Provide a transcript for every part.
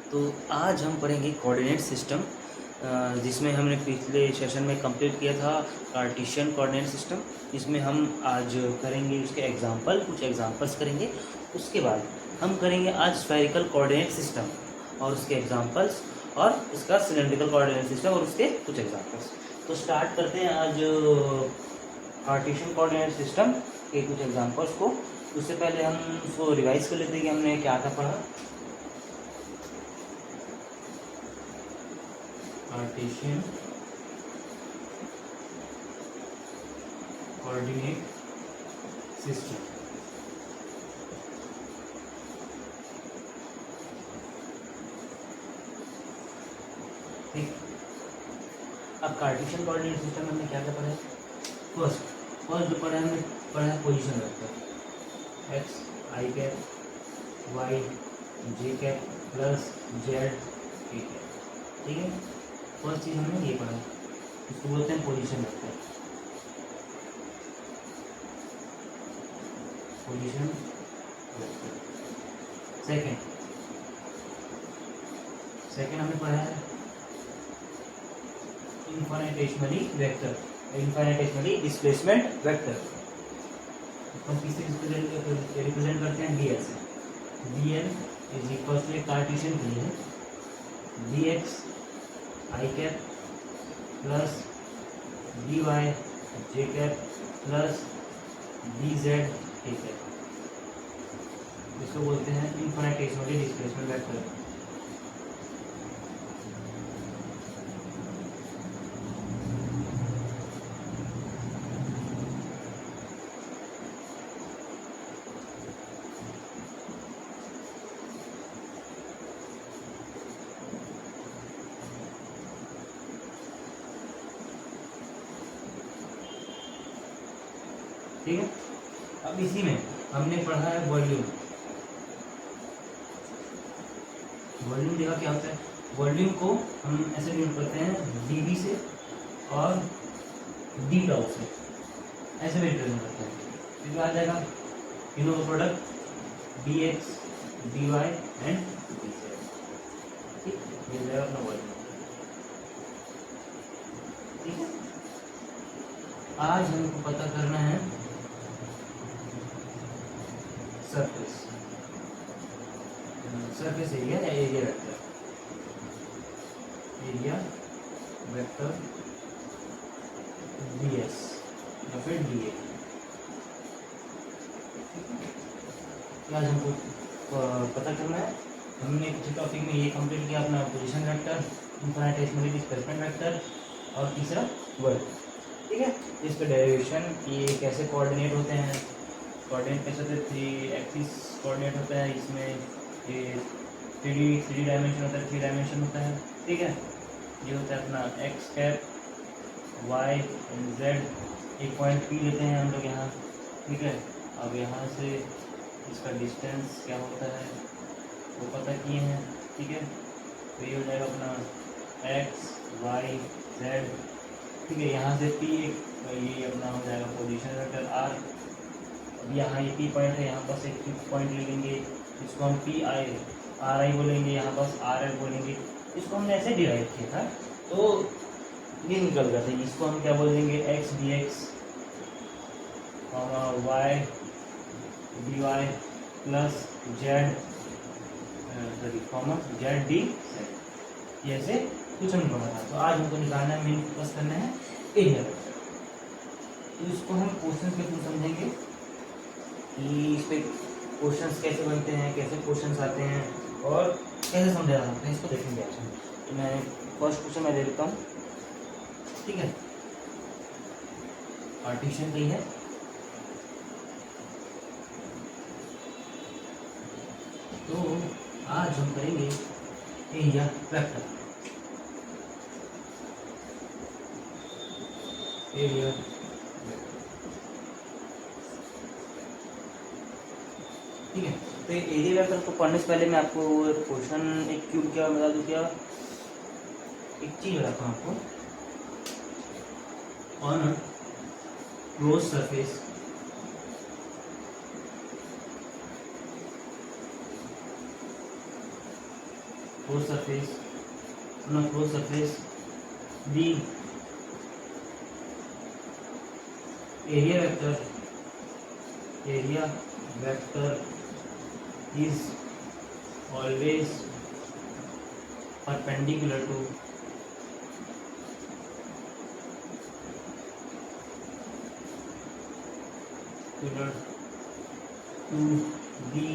तो आज हम पढ़ेंगे कोऑर्डिनेट सिस्टम, जिसमें हमने पिछले सेशन में कंप्लीट किया था कार्टेशियन कोऑर्डिनेट सिस्टम। इसमें हम आज करेंगे उसके एग्जांपल, कुछ एग्जांपल्स करेंगे। उसके बाद हम करेंगे आज स्फेरिकल कोऑर्डिनेट सिस्टम और उसके एग्जांपल्स, और इसका सिलेंड्रिकल कोऑर्डिनेट सिस्टम और उसके कुछ एग्जांपल्स। तो स्टार्ट करते हैं आज कार्टेशियन कोऑर्डिनेट सिस्टम के कुछ एग्जांपल्स को। उससे पहले हम उसको रिवाइज कर लेते हैं कि हमने क्या क्या पढ़ा। Cartesian coordinate system. ठीक, अब कार्टेशियन कोऑर्डिनेट सिस्टम में हमने क्या क्या पढ़ा है। फर्स्ट जो पढ़ा है हमने पढ़ा है पोजीशन वेक्टर एक्स आई कैप वाई जे कैप प्लस जेड के कैप। ठीक है, फर्स्ट चीज हमने ये पढ़ा है, इसको बोलते हैं position vector. Position vector. Second हमने पढ़ा है infinitesimally vector, infinitesimally displacement vector. हम किससे रिप्रेजेंट करते हैं, डीएल से। DL is equal to Cartesian के लिए dx I cap plus dy J cap plus dz K cap. इसको बोलते हैं इनफाइनेटेशनली डिस्प्लेसमेंट वेक्टर। ठीक है, अब इसी में हमने पढ़ा है वॉल्यूम। वॉल्यूम देखा क्या होता है। वॉल्यूम को हम ऐसे डिनोट करते हैं डीवी से और डी डाउ से, ऐसे भी रिप्रेजेंट करते हैं। तो आ जाएगा इनो product D x D Y and D Z. ठीक, ये जाएगा अपना वॉल्यूम। ठीक है, आज हमको पता करना है सरफेस एरिया या area vector. Area vector ds या फिर dA। आज हमको पता करना है। हमने पिछले टॉपिक में ये कंप्लीट किया अपना position vector, infinitesimally displacement vector और तीसरा वर्ड। ठीक है, इसका डेरिवेशन ये कैसे कोऑर्डिनेट होते हैं, कोऑर्डिनेट कैसे होते हैं, 3 एक्सिस कोऑर्डिनेट होता है, इसमें ये 3D डायमेंशन होता है, 3 डायमेंशन होता है। ठीक है, ये होता है अपना X cap Y and Z. एक पॉइंट पी लेते हैं हम लोग यहाँ। ठीक है, अब यहाँ से इसका डिस्टेंस क्या होता है वो पता किए हैं। ठीक है, तो ये हो जाएगा अपना एक्स वाई जेड। ठीक है, यहाँ से पी ये अपना हो जाएगा पोजीशन वेक्टर आर। अब यहाँ ये पी पॉइंट है, यहाँ पास एक पॉइंट ले लेंगे, इसको हम पी आई आर आई बोलेंगे, यहाँ पास आर एल बोलेंगे। इसको हमने ऐसे डिराइव किया था तो ये निकल गया था। इसको हम क्या बोल देंगे, X D X Y D Y plus Z Z D Z. ये ऐसे कुछ हमने पढ़ा था। तो आज हमको निकालना है, मेन फोकस करना है एरिया वेक्टर। तो इसको हम क्वेश्चन के थ्रू समझेंगे कि इस पे क्वेश्चंस कैसे बनते हैं, कैसे क्वेश्चंस आते हैं और कैसे समझा जाता है, इसको देखेंगे आज हम। तो मैं फर्स्ट क्वेश्चन मैं दे देता हूँ। ठीक है, पार्टीशन कही है, तो आज हम करेंगे एरिया वेक्टर। एरिया ठीक है, तो एरिया वेक्टर को पढ़ने से पहले मैं आपको क्वेश्चन एक क्यूब क्या बता दूं, क्या एक चीज बताता हूँ आपको। On a close surface closed surface, on a closed surface the area vector is always perpendicular to the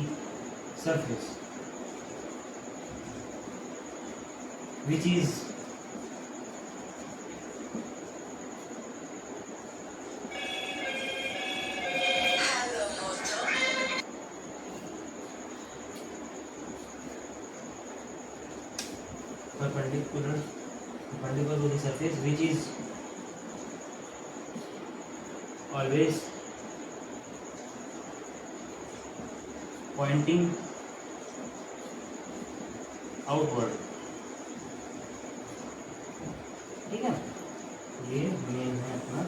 surface, which is perpendicular to the surface, which is always pointing outward. ठीक है, ये मेन है अपना.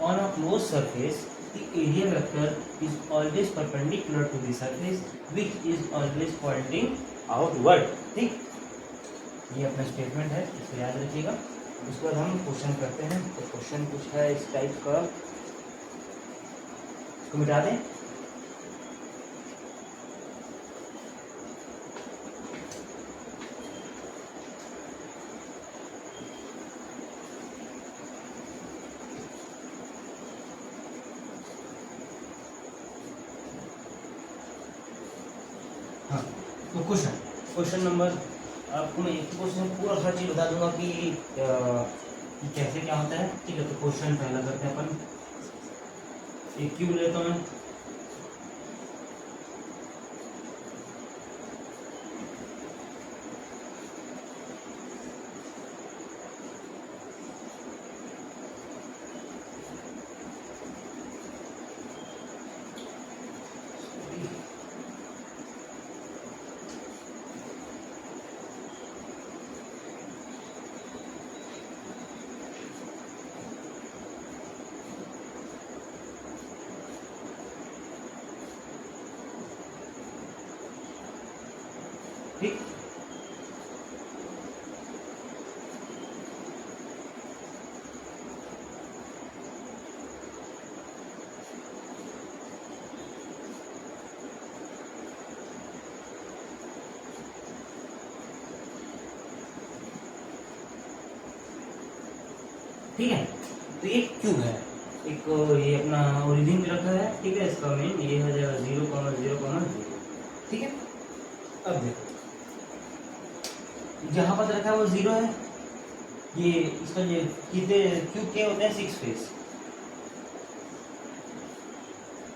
On a closed surface, the area vector is always perpendicular to the surface, which is always pointing outward. ठीक, ये अपना statement है, इसको याद रखिएगा. उसके बाद हम क्वेश्चन करते हैं. तो क्वेश्चन कुछ है इस टाइप का, इसको मिटा दें. हाँ, तो क्वेश्चन नंबर, आपको मैं एक क्वेश्चन पूरा हर चीज़ बता दूंगा कि कैसे क्या होता है. ठीक है, तो क्वेश्चन पहला करते हैं अपन. एक क्यूब लेता हूँ मैं. ठीक, ठीक है. तो ये क्यूब है, एक ये अपना ओरिजिन भी रखा है. ठीक है, इसका मेन ये हो जाएगा 0,0,0. ठीक है, अब देखो जहाँ पर रखा है वो 0 है. ये इसका ये कितने क्यूब के होते हैं? 6 फेस.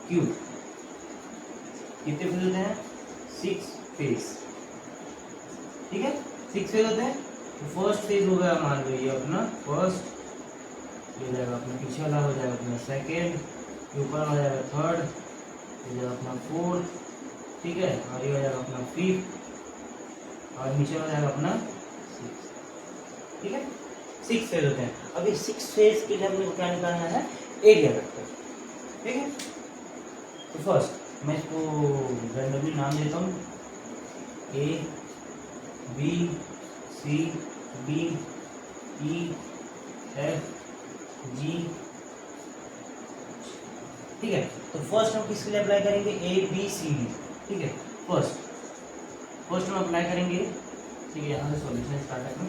क्यूब कितने फेस होते हैं? 6 फेस. ठीक है, 6 फेस होते हैं. तो फर्स्ट फेज हो गया मान लो ये अपना फर्स्ट, ये जाएगा अपना पीछे वाला हो जाएगा अपना सेकेंड, ऊपर हो जाएगा थर्ड, ये जाएगा अपना फोर्थ. ठीक है, और ये हो जाएगा अपना फिफ्थ, और नीचे हो जाएगा अपना 6. ठीक है, 6 फेज होते हैं. अभी 6 फेज के लिए हमने क्या निकालना है? Area vector. ठीक है, तो फर्स्ट मैं इसको रैंडमली नाम देता हूँ. A B C D E F G. ठीक है, तो फर्स्ट हम किसके लिए अप्लाई करेंगे? A B C D. ठीक है, फर्स्ट हम अप्लाई करेंगे. ठीक है, यहाँ से सॉल्यूशन स्टार्ट करें.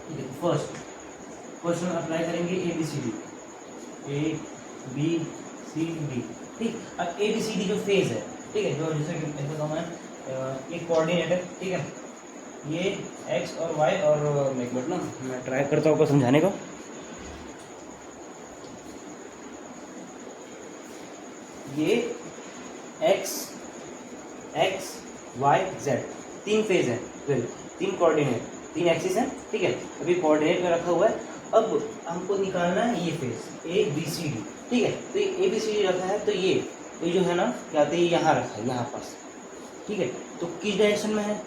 ठीक है, फर्स्ट हम अप्लाई करेंगे A B C D. A B C D. ठीक, अब ए बी सी डी जो फेज है, ठीक है, जो जैसे कि ऐसा कहूँ मैं, एक कोऑर्डिनेट है. ठीक है, ये एक्स और वाई, और एक मिनट ना मैं ट्राई करता हूँ समझाने को. ये एक्स वाई जेड 3 फेज है, 3 कोऑर्डिनेट, 3 एक्सिस हैं. ठीक है, अभी कोऑर्डिनेट में रखा हुआ है. अब हमको निकालना है ये phase A B C D. ठीक है, तो ये ए बी सी डी रखा है, तो ये जो है ना क्या कहते हैं, यहाँ रखा है, यहाँ पास. ठीक है, तो किस डायरेक्शन में है?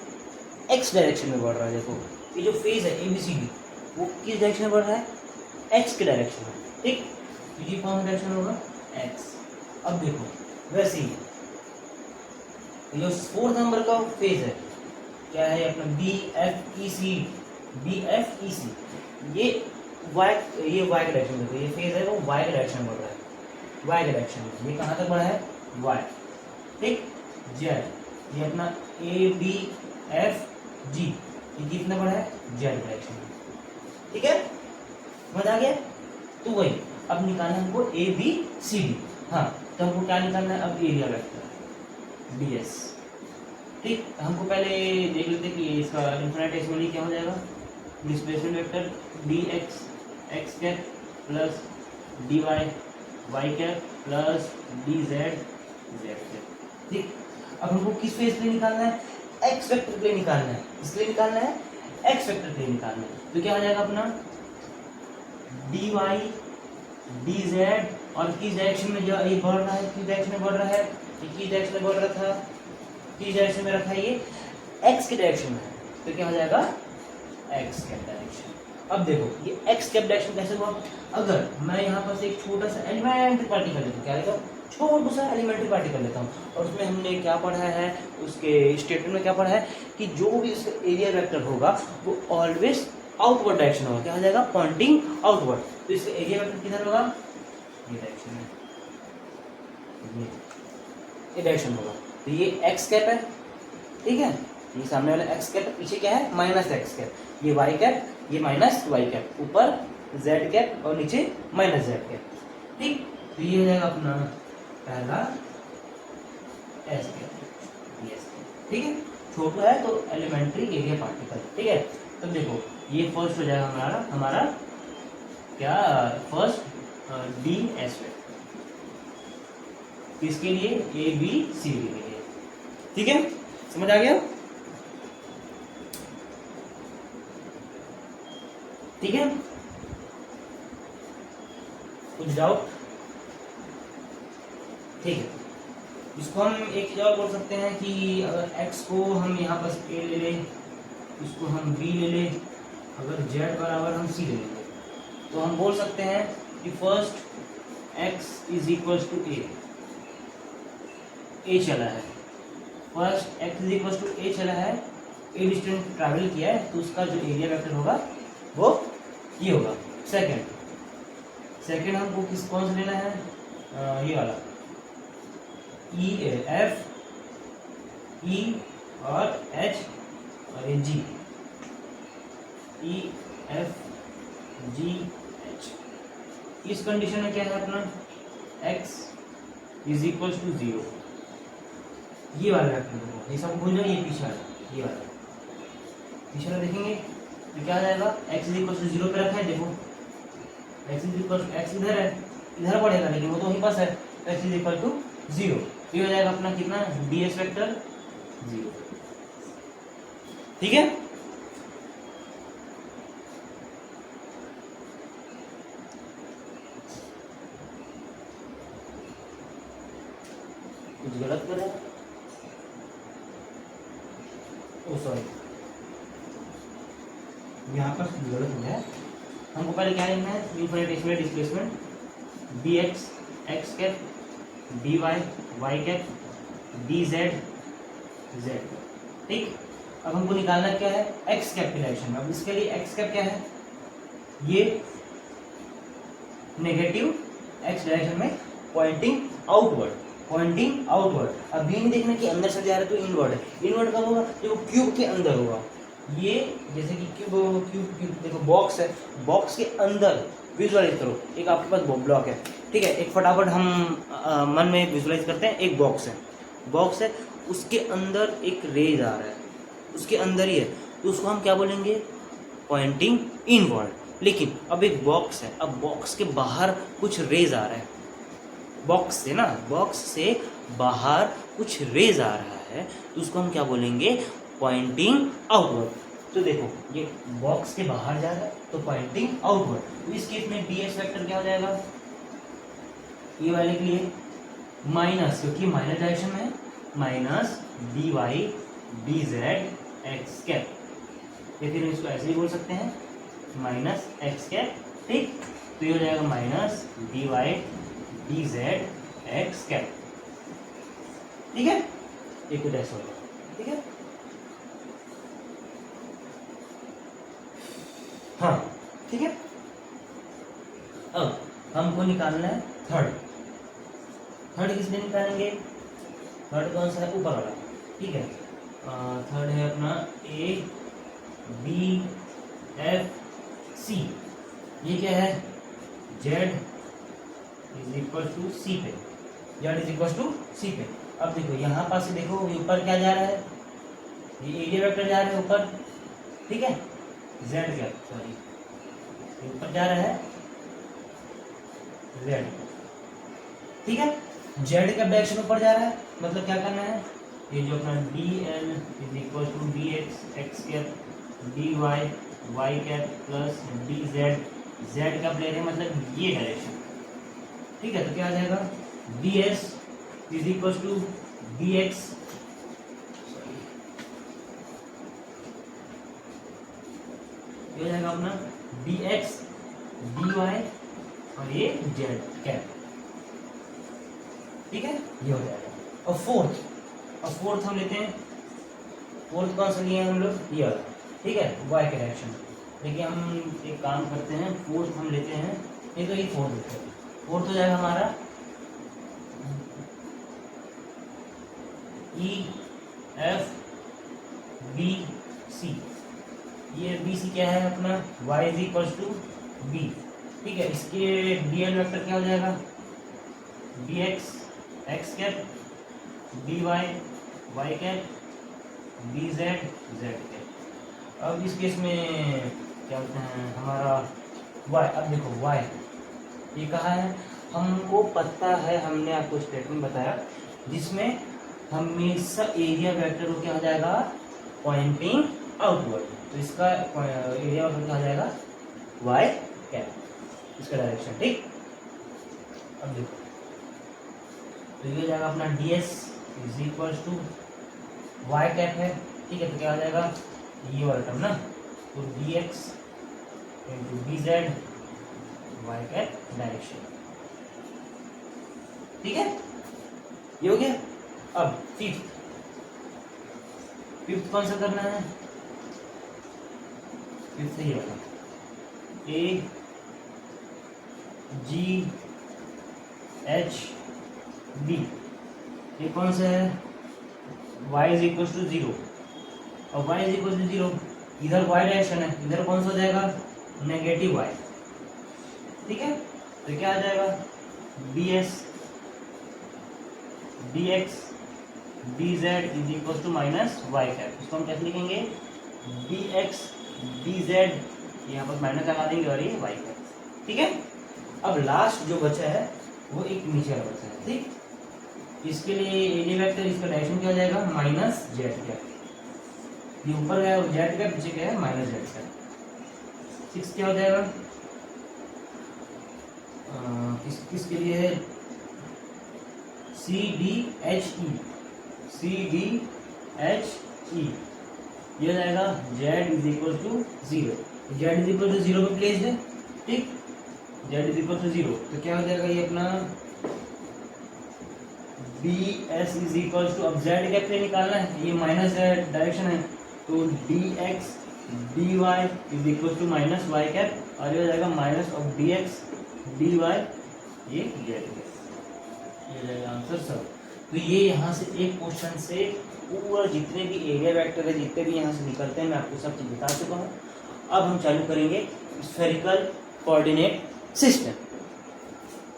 एक्स डायरेक्शन में बढ़ रहा है. देखो ये जो फेज है ए बी सी डी, वो किस डायरेक्शन में बढ़ रहा है? एक्स के डायरेक्शन में. ठीक, तो ये कौन सा डायरेक्शन होगा? एक्स. अब देखो वैसे ही जो फोर्थ नंबर का फेज है क्या है अपना बी एफ ई सी, बी एफ ई सी, ये वाई का डायरेक्शन देखो, ये फेज है वो वाई का डायरेक्शन बढ़ रहा है, वाई का डायरेक्शन में ये कहाँ तक बढ़ा है वाई, ठीक। जेड ये अपना ए बी एफ जी, ये कितना बढ़ा है जेड डायरेक्शन में, ठीक है, समझ आ गया। तो वही अब निकालना है हमको ए बी सी डी। हाँ तो हमको क्या निकालना है अब एरिया वेक्टर डी एस, ठीक। हमको पहले देख लेते कि इसका इन्फिनिटेसिमली क्या हो जाएगा, displacement vector D x x cap plus D Y Y cap plus D Z Z cap, ठीक। अब हमको किस फेज के लिए निकालना है, एक्स वेक्टर के लिए निकालना है, इसलिए निकालना है एक्स वेक्टर के लिए निकालना है। तो क्या हो जाएगा अपना डी वाई डी जेड, और किस डायरेक्शन में जो ये बढ़ रहा है, किस डायरेक्शन में बढ़ रहा है, किस डायरेक्शन में बढ़ रहा था, किस डायरेक्शन में रखा है ये एक्स के डायरेक्शन में है, तो क्या हो जाएगा एक्स कैप डायरेक्शन। अब देखो ये एक्स कैप डायरेक्शन कैसे हुआ, अगर मैं यहाँ पर से एक छोटा सा एलिमेंट्री पार्टिकल लेता हूँ, क्या लेता हूँ छोटा सा एलिमेंट्री पार्टिकल लेता हूँ, और उसमें हमने क्या पढ़ा है, उसके स्टेटमेंट में क्या पढ़ा है कि जो भी उसका एरिया वेक्टर होगा वो ऑलवेज आउटवर्ड डायरेक्शन होगा, क्या हो जाएगा पॉइंटिंग आउटवर्ड। तो इसका एरिया वेक्टर किधर होगा, ये डायरेक्शन में, ये डायरेक्शन होगा। तो ये एक्स कैप है, ठीक है, ये सामने वाला एक्स कैप है, पीछे क्या है माइनस एक्स कैप, ये वाई कैप, ये माइनस वाई कैप, ऊपर जेड कैप और नीचे माइनस जेड कैप, ठीक। तो ये हो जाएगा अपना पहला एस कैप, ठीक है, छोटा है तो एलिमेंट्री एरिया पार्टिकल, ठीक है। तो देखो ये फर्स्ट हो जाएगा हमारा क्या फर्स्ट डी एस वेक्टर, किसके लिए ए बी सी डी के लिए, ठीक है, समझ आ गया, ठीक है। कुछ डाउट, ठीक है। इसको हम एक चीज और बोल सकते हैं कि अगर x को हम यहाँ पर a ले लें, इसको हम b ले लें, अगर z बराबर हम c ले लेंगे, तो हम बोल सकते हैं कि first x is equal to a चला है, first x is equal to a चला है, a डिस्टेंस ट्रैवल किया है, तो उसका जो एरिया वेक्टर होगा वो ये होगा। सेकंड हमको कौन सा लेना है, ये वाला ई एफ ई और एच और ये जी, ई एफ जी एच। इस कंडीशन में क्या है अपना x इज इक्वल टू 0, ये वाला वेक्टर, ये सब भूल जाओ, ये पीछे वाला, ये वाला पीछे वाला देखेंगे तो क्या आ जाएगा, x इज इक्वल टू 0 पे रखा है, देखो x is equal to, x इधर है, इधर पड़ेगा लेकिन वो तो वहीं पास है, x इज इक्वल टू 0, ये हो जाएगा अपना कितना डी एस वेक्टर 0, ठीक है। कुछ गलत कर रहा है, ओ सॉरी यहाँ पर गलत हो गया, हमको पहले क्या लिखना है, infinitesimal displacement D x x cap D Y Y cap D Z Z, ठीक। अब हमको निकालना क्या है एक्स कैप की डायरेक्शन में, अब इसके लिए एक्स कैप क्या है, ये नेगेटिव एक्स डायरेक्शन में पॉइंटिंग आउटवर्ड, पॉइंटिंग आउटवर्ड। अब ये नहीं देखना कि अंदर से जा रहा है तो इनवर्ड है, इनवर्ड कब होगा जब वो क्यूब के अंदर होगा, ये जैसे कि क्यूब देखो बॉक्स है, बॉक्स के अंदर विजुअलाइज करो, एक आपके पास ब्लॉक है, ठीक है, एक फटाफट हम मन में विजुअलाइज करते हैं, एक बॉक्स है, उसके अंदर एक रेज आ रहा है, उसके अंदर ही है, तो उसको हम क्या बोलेंगे पॉइंटिंग इनवर्ड। लेकिन अब एक बॉक्स है, अब बॉक्स के बाहर कुछ रेज आ रहा है, बॉक्स से बाहर कुछ रेज आ रहा है, तो उसको हम क्या बोलेंगे पॉइंटिंग आउटवर्ड। तो देखो ये बॉक्स के बाहर जा रहा है तो पॉइंटिंग आउटवर्ड, तो इस केस में डी एस वेक्टर क्या हो जाएगा, ये वाले के लिए माइनस, क्योंकि माइनस डायरेक्शन में है, minus D Y D Z X cap, या फिर इसको ऐसे ही बोल सकते हैं माइनस एक्स कैप, ठीक। तो ये हो जाएगा minus D Y D Z X cap, ठीक है, ये कुछ ऐसा होगा, ठीक है। हाँ ठीक है। अब हमको निकालना है थर्ड। थर्ड किस लिए निकालेंगे? थर्ड कौन सा है? ऊपर वाला, ठीक है। थर्ड है अपना ए बी एफ सी। ये क्या है? जेड इज इक्वल टू सी पे, जेड इज इक्वल टू सी पे। अब देखो यहाँ पास से देखो, ये ऊपर क्या जा रहा है? ये एरिया वेक्टर जा रहा है ऊपर, ठीक है। जेड क्या, सॉरी, ये ऊपर जा रहा है जेड, ठीक है। जेड का डायरेक्शन ऊपर जा रहा है, मतलब क्या करना है? ये जो अपना D L is equal to D x x cap D Y Y cap plus D Z Z का ले रहे हैं, मतलब ये डायरेक्शन, ठीक है। तो क्या आ जाएगा? D S is equal to D X, ये हो जाएगा अपना डी एक्स डी वाई और ये जेड कैप, ठीक है, ये हो जाएगा। और फोर्थ हम लेते हैं, फोर्थ कौन सा लिए हैं हम लोग? ये, ठीक है, वाई के डायरेक्शन। देखिए हम एक काम करते हैं, फोर्थ हम लेते हैं, ये तो ये फोर्थ लेते हैं। फोर्थ हो जाएगा हमारा ई एफ बी सी। ये बी सी क्या है अपना? Y is equal to b, ठीक है। इसके डी एल वेक्टर क्या हो जाएगा? D x x cap D Y Y cap D Z Z cap. अब इस केस में क्या होता है हमारा वाई। अब देखो वाई ये कहाँ है? हमको पता है, हमने आपको स्टेटमेंट बताया जिसमें हमेशा एरिया वेक्टर को क्या हो जाएगा? Pointing outward. तो इसका एरिया वेक्टर क्या हो जाएगा? वाई कैप, इसका डायरेक्शन, ठीक। अब देखो तो ये हो जाएगा अपना d S is equal to y cap है, ठीक है। तो क्या हो जाएगा? ये वाला टर्म ना, तो d x into d z y cap direction, ठीक है, ये हो गया। अब फिफ्थ कौन सा करना है? फिफ्थ ये वाला ए जी एच बी। ये कौन सा है? y इज इक्वल टू 0 और y इज इक्वल टू 0, इधर y डायरेक्शन है, इधर कौन सा हो जाएगा? नेगेटिव y, ठीक है। तो क्या आ जाएगा? D s d x d z is equal to minus y cap. इसको हम कैसे लिखेंगे? डी एक्स डी जेड, यहाँ पर माइनस लगा देंगे और ये वाई कैप, ठीक है। अब लास्ट जो बचा है वो एक नीचे वाला बचा है, ठीक। इसके लिए एरिया वेक्टर, इसका डायरेक्शन क्या हो जाएगा? Minus Z cap. ये ऊपर गया और जेड कैप, पीछे गया है माइनस जेड कैप। सिक्स क्या हो जाएगा? किसके लिए है? C D H E, C D H E, ये हो जाएगा z is equal to 0। Z is equal to 0 पे प्लेस्ड है, ठीक। जेड इज इक्वल टू 0, तो क्या हो जाएगा? ये अपना d S is equal to, अब जेड कैप से निकालना है, ये माइनस जेड डायरेक्शन है, तो d x D y is equal to minus y cap, और ये हो जाएगा minus of d x D y, ये जेड कैप, ये हो जाएगा आंसर सब। तो ये यहाँ से एक क्वेश्चन से पूरा जितने भी एरिया वेक्टर है, जितने भी यहाँ से निकलते हैं, मैं आपको सब चीज बता चुका हूँ। अब हम चालू करेंगे स्फेरिकल कोऑर्डिनेट सिस्टम।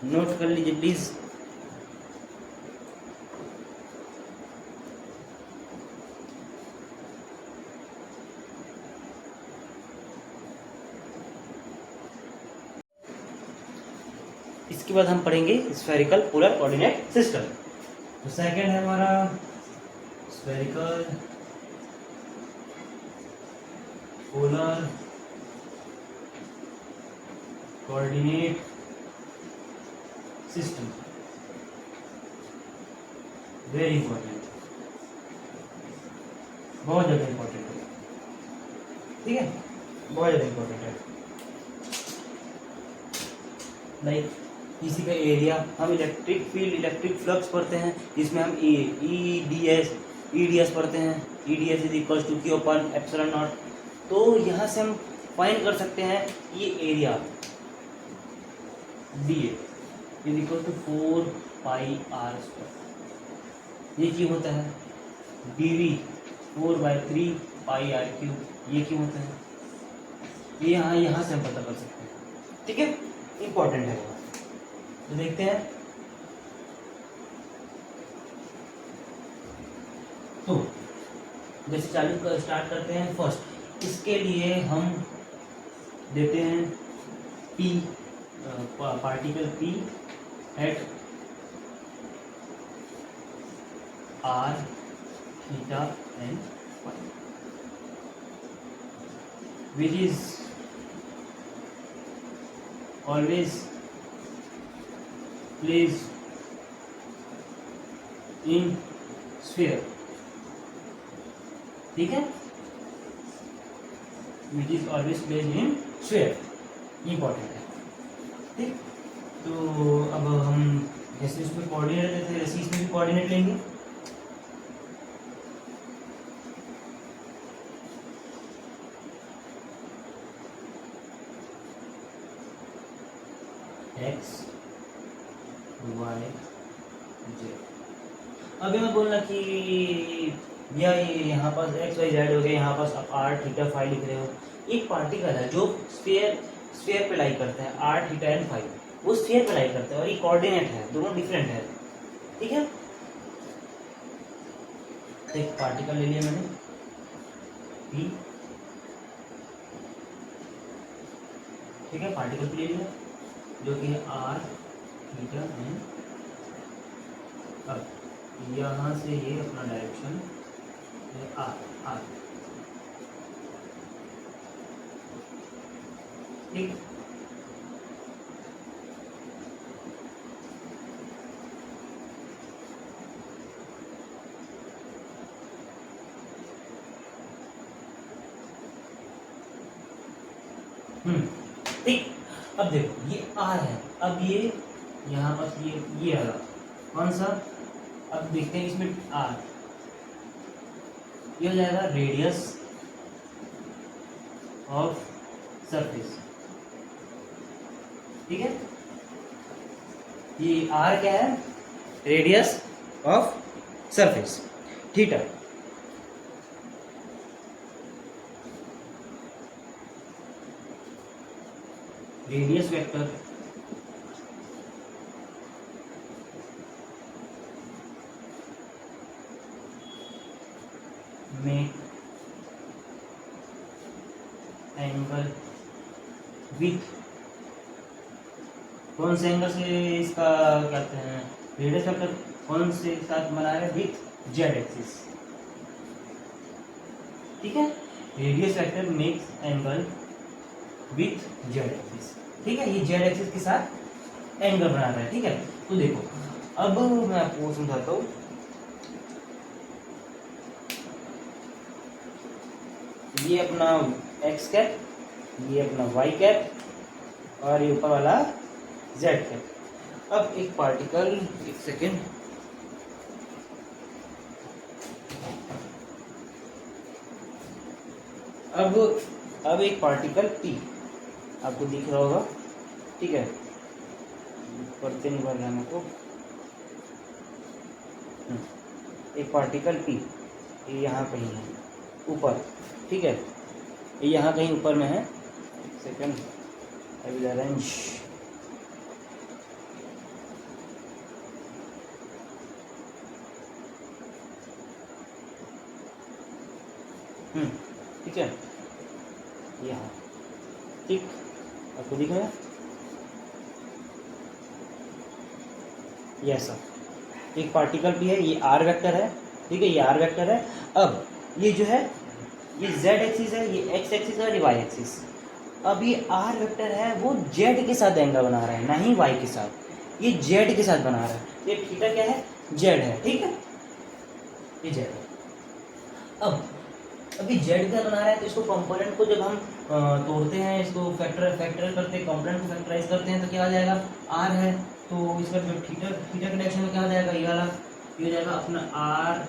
नोट कर लीजिए प्लीज। इसके बाद हम पढ़ेंगे स्फेरिकल पोलर कोऑर्डिनेट सिस्टम। तो सेकंड है हमारा spherical polar coordinate system, very important, बहुत ज़्यादा इंपॉर्टेंट है, ठीक है, बहुत ज़्यादा इंपॉर्टेंट है। लाइक किसी का एरिया, हम इलेक्ट्रिक फील्ड, इलेक्ट्रिक फ्लक्स पढ़ते हैं, इसमें हम ईडीएस पढ़ते हैं। EDS is equal to q upon epsilon not. तो यहाँ से हम फाइंड कर सकते हैं ये area d is equal to 4 pi r square. ये क्यों होता है? डी 4/3 पाई आर क्यूब, ये क्यों होता है? ये यहाँ से हम पता कर सकते हैं। ठीक है, इंपॉर्टेंट है। तो देखते हैं। तो जैसे चालू स्टार्ट करते हैं फर्स्ट, इसके लिए हम देते हैं P, particle P at R, theta and phi, which is always placed in sphere. ठीक है, which is always placed in sphere, important है। ठीक, तो अब हम जैसे इसमें कोऑर्डिनेट देते हैं वैसे इसमें भी कोऑर्डिनेट लेंगे। X y z. अभी मैं बोलना कि भैया ये यहाँ पास एक्स वाई जेड हो गया, यहाँ पास आप आर थीटा फाई लिख रहे हो। एक पार्टिकल है जो स्फीयर पे लाई करता है, आर थीटा एंड फाई, वो स्फीयर पे लाई करता है और ये कोऑर्डिनेट है, दोनों डिफरेंट है। ठीक है, एक पार्टिकल ले लिया मैंने पी। ठीक है, पार्टिकल ले लिया जो कि है आर थीटा एंड, अब यहाँ से ये अपना डायरेक्शन है आर। ठीक, ठीक। अब देखो ये आर है, अब ये यहाँ पास ये आ रहा कौन सा? अब देखते हैं इसमें आर, ये हो जाएगा रेडियस ऑफ सरफेस। ठीक है, ये आर क्या है? Radius of surface. Theta radius vector में एंगल विथ, कौन से एंगल से इसका कहते हैं रेडियस वेक्टर, कौन से साथ बना रहे? With Z axis. ठीक है, radius vector makes angle with Z axis. ठीक है, ये जेड एक्सिस के साथ एंगल बना रहा है। ठीक है, तो देखो अब मैं आपको समझाता हूँ। ये अपना एक्स कैप, ये अपना वाई कैप और ये ऊपर वाला जेड कैप। अब एक पार्टिकल, एक सेकेंड, अब एक पार्टिकल P आपको दिख रहा होगा। ठीक है, पढ़ते नहीं पड़ रहा है हमको। एक पार्टिकल P ये यहाँ कहीं है ऊपर। ठीक है, ये यहाँ कहीं ऊपर में है। एक सेकेंड, आई विल अरेंज। ठीक है, यहाँ। ठीक, आपको दिख रहा है ये ऐसा एक पार्टिकल भी है, ये आर वेक्टर है। ठीक है, ये आर वेक्टर है। अब ये जो है ये जेड एक्सिस है, ये एक्स एक्सिस है और ये वाई एक्सिस। अब ये आर वेक्टर है वो जेड के साथ एंगल बना रहा है, ना ही वाई के साथ, ये जेड के साथ बना रहा है। ये थीटा क्या है? जेड है। ठीक है, ये जेड है। अब अभी जेड का बना रहा है तो इसको कंपोनेंट को जब हम तोड़ते हैं, इसको फैक्टर करते हैं, कंपोनेंट को फैक्टराइज करते हैं तो क्या आ जाएगा, आर है, तो इसका जो थीटा थीटा के डायरेक्शन में क्या हो जाएगा, ये वाला ये हो जाएगा अपना आर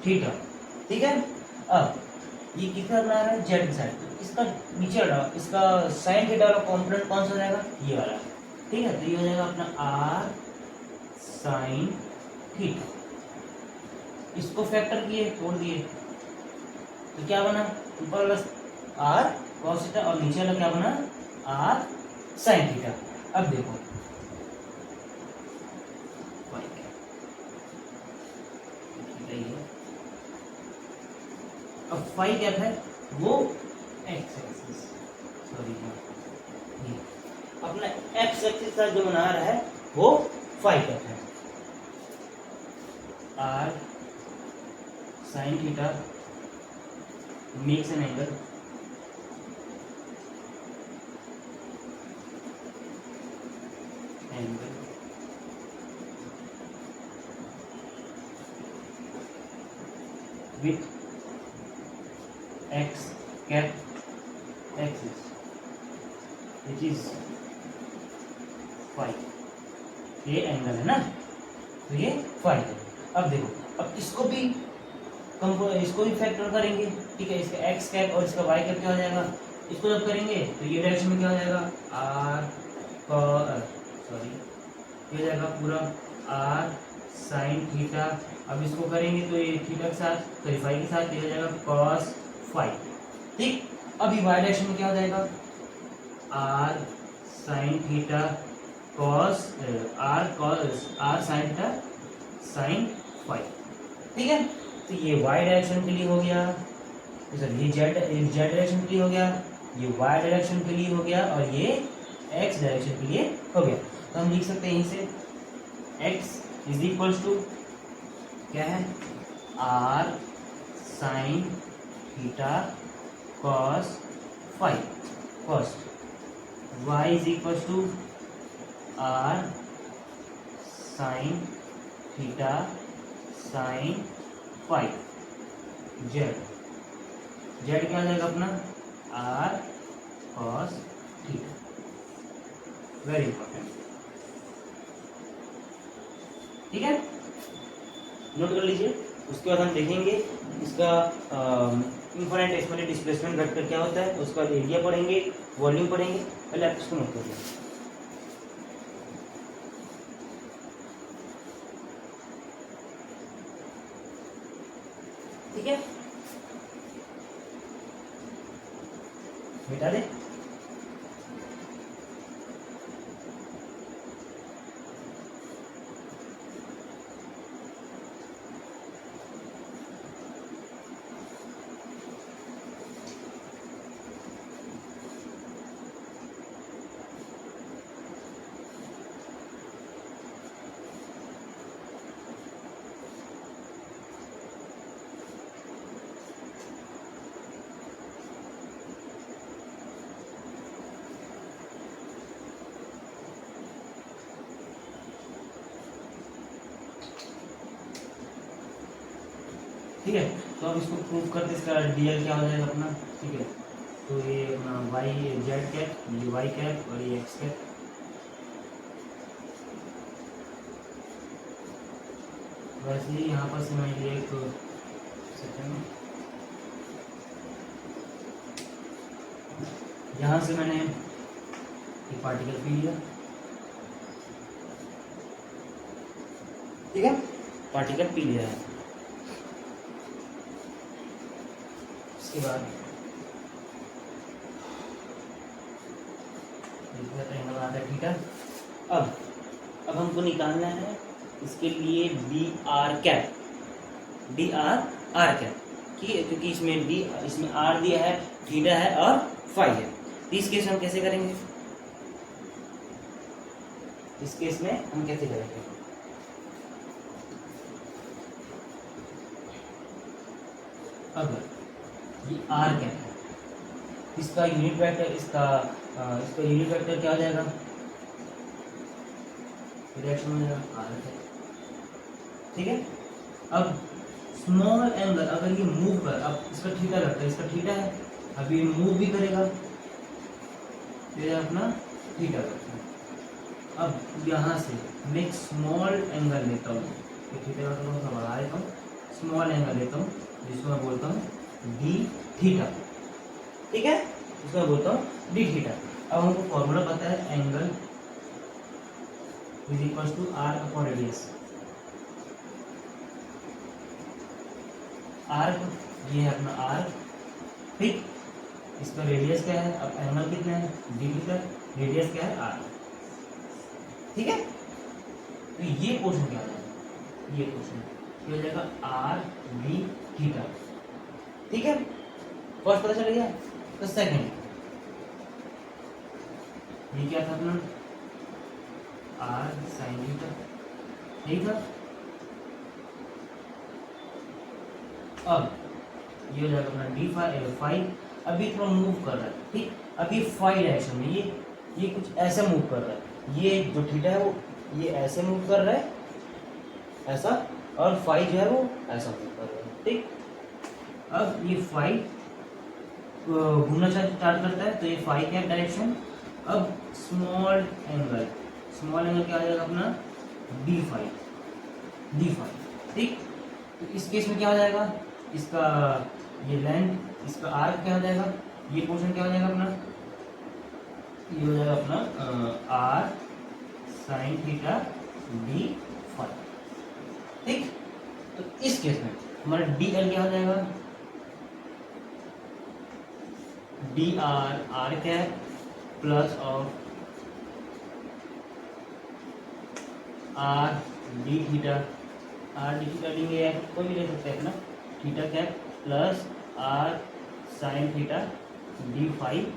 थीटा। ठीक है, अब ये किसका बना रहा है, जेड साइड, तो इसका नीचे वाला इसका साइन थीटा वाला कंपोनेंट कौन सा हो जाएगा, ये वाला। ठीक है, तो ये हो जाएगा अपना आर साइन थीटा। इसको फैक्टर किए, तोड़ दिए, तो क्या बना, ऊपर वाला आर कॉस थीटा और नीचे वाला क्या बना, आर साइन थीटा। अब देखो अब फाई क्या है, वो एक्स एक्सिस, सॉरी अपना एक्स एक्सिस का जो बना रहा है वो फाई क्या है, r sine theta makes an angle with x cap axis which is phi, ये एंगल है ना, तो ये फाई है। अब देखो, अब इसको भी फैक्टर करेंगे। ठीक है, इसका एक्स कैप और इसका वाई कैप क्या हो जाएगा, इसको जब करेंगे तो ये डायरेक्शन में क्या हो जाएगा, आर सॉरी ये हो जाएगा पूरा आर साइन थीटा। अब इसको करेंगे तो ये थीटा के साथ, सॉरी फाई के साथ, ये हो जाएगा कॉस फाई। ठीक, अभी वाई डायरेक्शन में क्या हो जाएगा, r sine theta cos r sine theta sine phi. ठीक है, तो ये y डायरेक्शन के लिए हो गया, सर ये z डायरेक्शन के लिए हो गया, ये y डायरेक्शन के लिए हो गया और ये x डायरेक्शन के लिए हो गया। तो हम लिख सकते हैं यहीं से x इज इक्वल्स टू क्या है, r sine theta cos phi first, y is equals to r sine theta sine phi, z क्या हो जाएगा अपना, r cos theta. Very important, ठीक है, नोट कर लीजिए। उसके बाद हम देखेंगे इसका इनफाइनाइटेसिमल डिस्प्लेसमेंट वेक्टर क्या होता है, उसका एरिया पढ़ेंगे, वॉल्यूम पढ़ेंगे। पहले आप इसको नोट कर लीजिए। ठीक है, मिटा दे। ठीक है, तो अब इसको प्रूव करते इसका डीएल क्या हो जाएगा अपना। ठीक है, तो ये अपना वाई जेड कैप, ये वाई कैप और ये एक्स कैप। वैसे ही यहाँ पर से मैं ये एक सेकेंड, यहाँ से मैंने ये पार्टिकल पी लिया। ठीक है, पार्टिकल पी लिया है। उसके बाद एंगल आता है थीटा। अब हमको निकालना है इसके लिए D r cap, D r cap, ठीक है, क्योंकि इसमें आर दिया है, थीटा है और फाई है। तो इस केस में हम कैसे करेंगे, इस केस में हम कैसे करेंगे, अगर ये आर कैप है, इसका यूनिट वेक्टर इसका यूनिट वेक्टर क्या हो जाएगा, डायरेक्शन में जाएगा आर है। ठीक है, अब स्मॉल एंगल अगर ये मूव कर, अब इसका थीटा लगता है, इसका थीटा है, अब ये मूव भी करेगा, ये अपना थीटा लगता है। अब यहाँ से मैं एक स्मॉल एंगल लेता हूँ, थीटा का थोड़ा सा बढ़ा देता हूँ, स्मॉल एंगल लेता हूँ जिसको मैं बोलता हूँ डी थीटा, ठीक है, इसको मैं बोलता हूँ डी थीटा। अब हमको फॉर्मूला पता है, angle is equal to r upon radius. Arc ये है अपना आर्क, ठीक, इसका रेडियस क्या है, अब एंगल कितना है डी थीटा, रेडियस क्या है आर, ठीक है। तो ये क्वेश्चन क्या है, ये क्वेश्चन ये हो जाएगा आर डी थीटा, ठीक है। फर्स्ट पता चल गया। तो सेकंड ये क्या था अपना आर साइन थीटा, यही था। अब ये हो जाएगा अपना डी फाइव, अभी थोड़ा मूव कर रहा है, ठीक, अभी फाइव डायरेक्शन में ये कुछ ऐसे मूव कर रहा है, ये जो थीटा है वो ये ऐसे मूव कर रहा है ऐसा, और फाइव जो है वो ऐसा मूव कर रहा है, ठीक। अब ये फाइव घूमना स्टार्ट करता है, तो ये फाइव क्या डायरेक्शन, अब स्मॉल एंगल क्या आ जाएगा अपना डी फाइव, ठीक। तो इस केस में क्या हो जाएगा, इसका ये लेंथ, इसका आर्क क्या हो जाएगा, ये पोर्शन क्या हो जाएगा अपना, ये हो जाएगा अपना r sine theta d five, ठीक। तो इस केस में हमारा डी एल क्या हो जाएगा, d r cap plus of r d theta लेंगे, कोई भी ले सकते हैं अपना, theta cap plus r sine theta d five,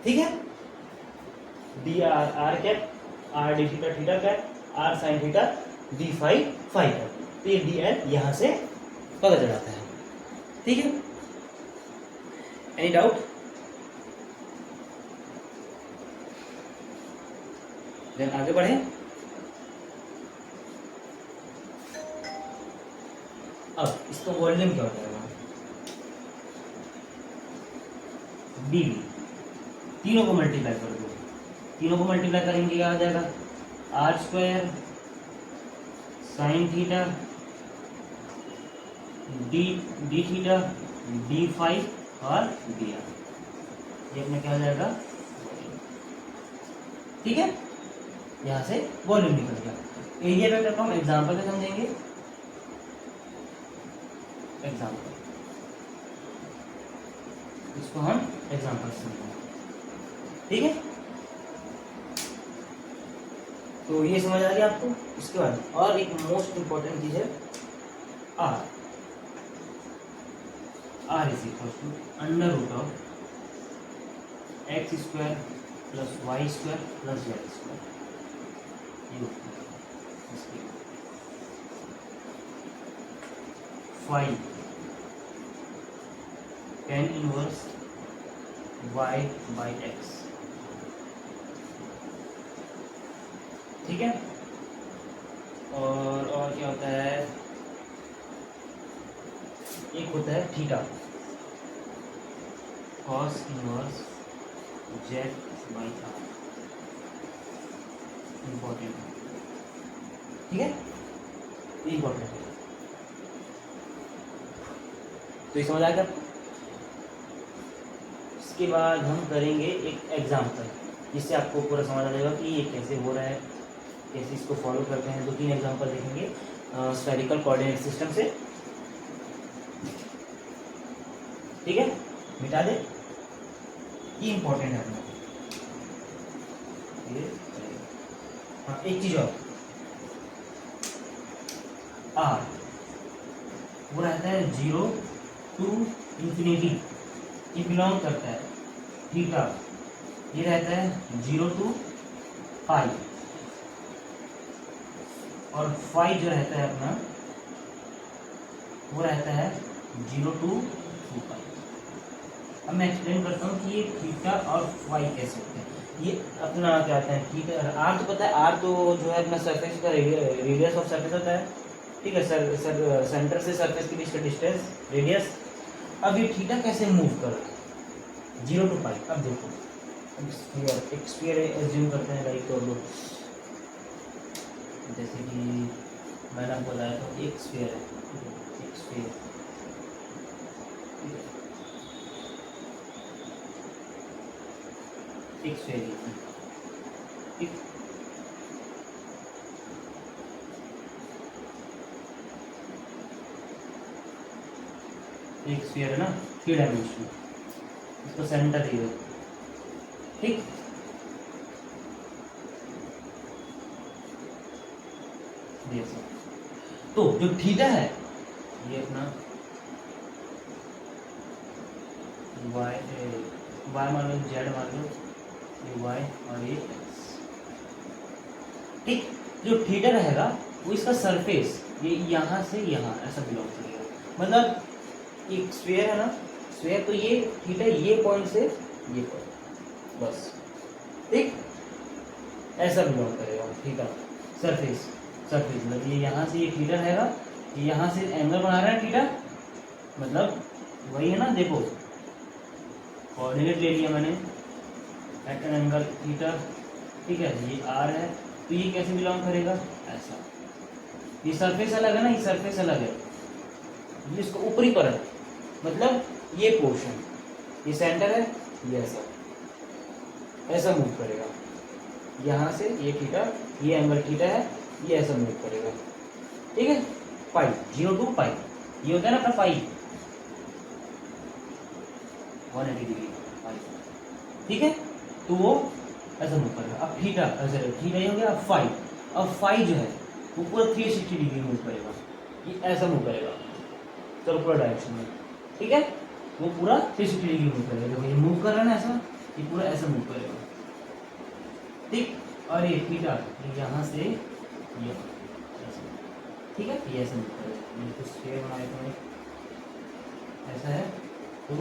ठीक है। D r cap r d theta, theta cap r sine theta d five है। तो ये डी एल यहां से पता चल जाता है, ठीक है। Any doubt? देन आगे बढ़े। अब इसका वॉल्यूम क्या हो जाएगा, डी तीनों को मल्टीप्लाई कर दो, तीनों को मल्टीप्लाई करेंगे क्या हो जाएगा, r square sine theta d theta d five और डी आर, ये अपना क्या हो जाएगा, ठीक है। यहां से वॉल्यूम निकल गया। एरिया वेक्टर को हम एग्जांपल से समझेंगे, एग्जांपल, इसको हम एग्जांपल से समझेंगे, ठीक है। तो ये समझ आ गया आपको। इसके बाद और एक मोस्ट इंपॉर्टेंट चीज है r is equal to under root of x square plus y square plus z square, five ten inverse y by x, ठीक है। और क्या होता है, एक होता है theta cos inverse z by r, important है, ठीक है, इम्पोर्टेंट है। तो ये समझ आ गया। इसके बाद हम करेंगे एक एग्जाम्पल, जिससे आपको पूरा समझ आ जाएगा कि ये कैसे हो रहा है, कैसे इसको फॉलो करते हैं। 2-3 एग्जाम्पल देखेंगे स्फेरिकल कोऑर्डिनेट सिस्टम से, ठीक है। मिटा दे, ये इंपॉर्टेंट है अपना। हाँ, एक चीज और, आर वो रहता है 0 to इंफिनिटी, ये बिलोंग करता है। थीटा ये रहता है 0 to पाई, और फाई जो रहता है अपना वो रहता है 0 to 2 पाई, अब मैं एक्सप्लेन करता हूँ कि ये थीटा और फाई कैसे होते हैं। ये अपना क्या कहते हैं, थीटा आर तो पता है, आर तो जो है अपना सरफेस का रेडियस ऑफ सरफेस होता है, ठीक है, सर सेंटर से सरफेस के बीच का डिस्टेंस रेडियस। अब ये थीटा कैसे मूव कर रहा है 0 to पाई। अब देखो, एक स्फीयर एज्यूम करते हैं लाइक, जैसे कि मैंने आपको बताया था एक स्फीयर है, एक स्फीयर, एक स्फीयर, ठीक, एक स्फीयर है ना 3 डायमेंशनल, इसको सेंटर दिया, ठीक। तो जो थीटा है ये अपना वाई मान लो, जेड मान लो, ये वाई और ये एक्स, ठीक। जो थीटा रहेगा वो इसका सरफेस ये यहाँ से यहाँ ऐसा बिलोंग करेगा, मतलब एक स्फीयर है ना, स्फीयर तो ये थीटा ये पॉइंट से ये पॉइंट बस, ठीक, ऐसा बिलोंग करेगा थीटा, सरफेस सरफेस मतलब ये यहाँ से ये थीटा रहेगा, ये यहाँ से एंगल बना रहा है थीटा, मतलब वही है ना, देखो कोऑर्डिनेट ले लिया मैंने एट एन एंगल थीटा, ठीक है, ये आर है, तो ये कैसे बिलोंग करेगा ऐसा, ये सरफेस अलग है ना, ये सरफेस अलग है, ये इसको ऊपरी परत, मतलब ये पोर्शन, ये सेंटर है, ये ऐसा ऐसा मूव करेगा, यहाँ से ये थीटा, ये एंगल थीटा है, ये ऐसा मूव करेगा, ठीक है, पाई 0 to पाई, ये होता है ना अपना पाई 180 डिग्री पाई, ठीक है, तो वो ऐसा मूव करेगा। अब थीटा ऐसा थीटा ये हो गया, अब फाई जो है वो पूरा 360 डिग्री मूव करेगा, ये ऐसा मूव करेगा सर्कुलर डायरेक्शन में, ठीक है, वो पूरा 360 डिग्री मूव करेगा, देखो ये मूव कर रहा है ना ऐसा, ये पूरा ऐसा मूव करेगा, ठीक। और ये थीटा यहाँ से ये, ठीक है, ये ऐसा मूव करेगा, ये कुछ स्फीयर बनाए थे ऐसा है, तो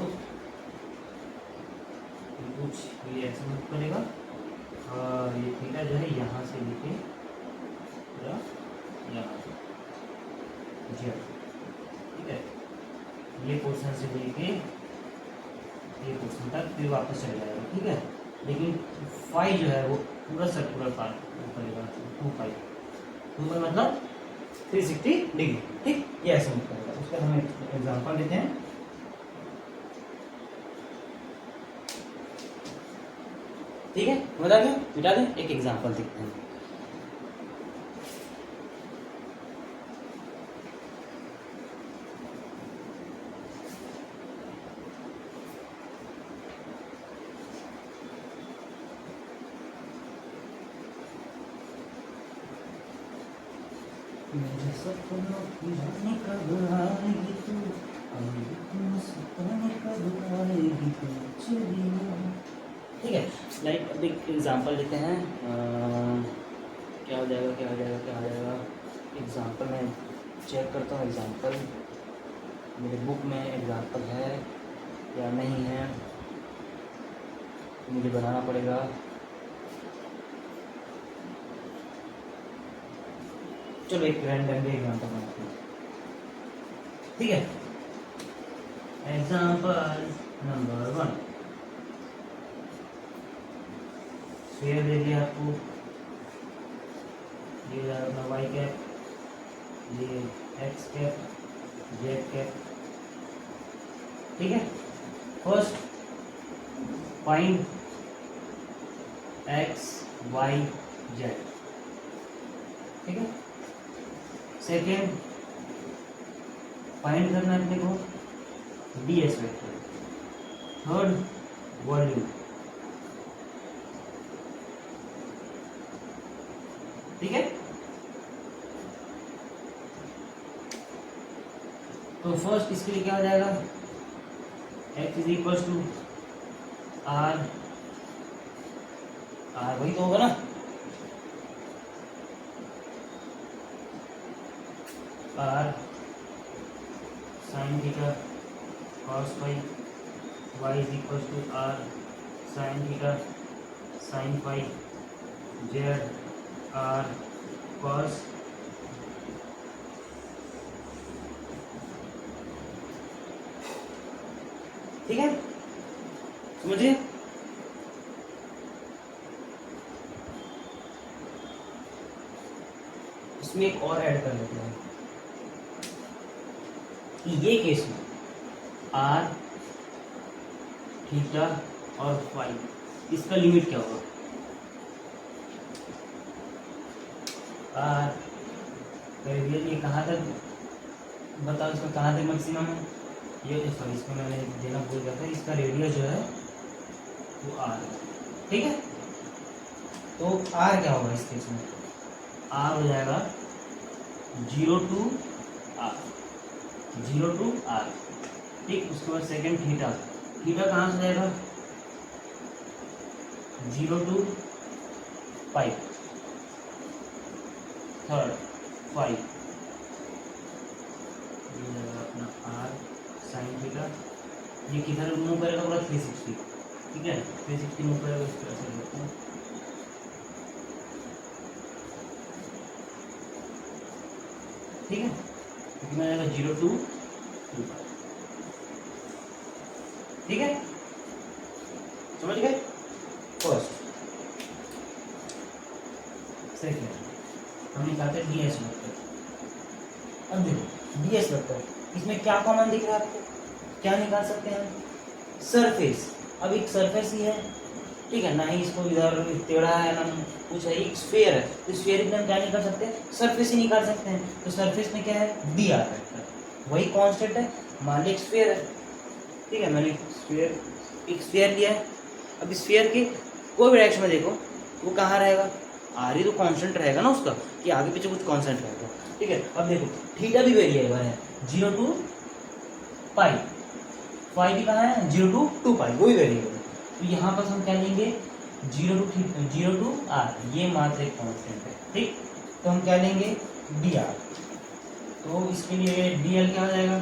कुछ ये ऐसा मूव करेगा, और ये थीटा जो है यहाँ से लेके पूरा यहाँ जी, ठीक है, ये पोर्शन से लेके ये पोर्शन तक फिर वापस चल जाएगा, ठीक है, लेकिन फाई जो है वो पूरा सर्कुलर पार्ट करेगा 2 पाई, 2 पाई मतलब 360 डिग्री, ठीक, ये ऐसे मूव करेगा। उसका हम एग्जांपल लेते हैं, ठीक है, बता दें मिटा दें, एक एग्जांपल देखते हैं। मेरे सपनों की रानी कब आएगी तू, सपने कब आएगी तू चलिए, ठीक है, लाइक अब एक एग्जांपल लेते हैं, क्या हो जाएगा क्या हो जाएगा क्या हो जाएगा, एग्जांपल मैं चेक करता हूँ, एग्जांपल मेरे बुक में एग्जांपल है या नहीं है, मुझे बनाना पड़ेगा, चलो एक रैंडम एग्जांपल बनाते हैं, ठीक है, एग्जांपल नंबर 1, स्फीयर दे दिया आपको, ये अपना वाई कैप, ये एक्स कैप, जेड कैप, ठीक है, first find x y z, ठीक है, सेकेंड फाइंड करना है अपने को d s vector, third volume, ठीक है, तो फर्स्ट इसके लिए क्या हो जाएगा, x is equal to r, r वही तो होगा ना, r sine theta cos phi y is equal to r sine theta sine phi z r cos ठीक है, समझिए। इसमें एक और ऐड कर लेते हैं कि ये केस में आर थीटा और फाई इसका लिमिट क्या होगा। आर रेडियल ये कहाँ तक बताओ, इसका कहाँ तक मैक्सिमम है, ये सॉरी इसको मैंने देना भूल गया था, इसका रेडियस जो है वो आर है, ठीक है। तो आर क्या होगा इस केस में, आर हो जाएगा 0 to आर, 0 to आर, ठीक। उसके बाद सेकेंड थीटा, थीटा कहाँ से जाएगा 0 to पाई, थर्ड फाई, ये जाएगा अपना आर साइन थीटा, ये किधर मूव करेगा पूरा 360, ठीक है, 360 मूव करेगा इस तरह से देखते हैं, ठीक है। कितना जाएगा 0 to 2 पाई, ठीक है, समझ गए। फर्स्ट सेकेंड हम निकालते हैं डी एस वेक्टर। अब देखो डी एस वेक्टर, इसमें क्या कॉमन दिख रहा है आपको, क्या निकाल सकते हैं हम, सरफेस। अब एक सरफेस ही है, ठीक है, ना ही इसको इधर टेढ़ा है ना कुछ है, एक स्फीयर है, तो स्फीयर में हम क्या निकाल सकते हैं, सरफेस ही निकाल सकते हैं। तो सरफेस में क्या है डी आर वेक्टर, वही कांस्टेंट है, मान ली एक स्फीयर है, ठीक है, मैंने एक स्फीयर लिया है। अब स्फीयर के कोई भी डायरेक्शन में देखो वो कहाँ रहेगा, आर ही तो कांस्टेंट रहेगा ना उसका, कि आगे पीछे कुछ कांस्टेंट रहेगा, ठीक है। अब देखो थीटा भी वेरिएबल है 0 to पाई, फाई भी कहाँ है 0 to 2 पाई, वही वेरिएबल है। तो यहाँ पर हम क्या लेंगे 0 to आर, ये मात्र एक कांस्टेंट है, ठीक। तो हम क्या लेंगे डी आर, तो इसके लिए डी एल क्या हो जाएगा,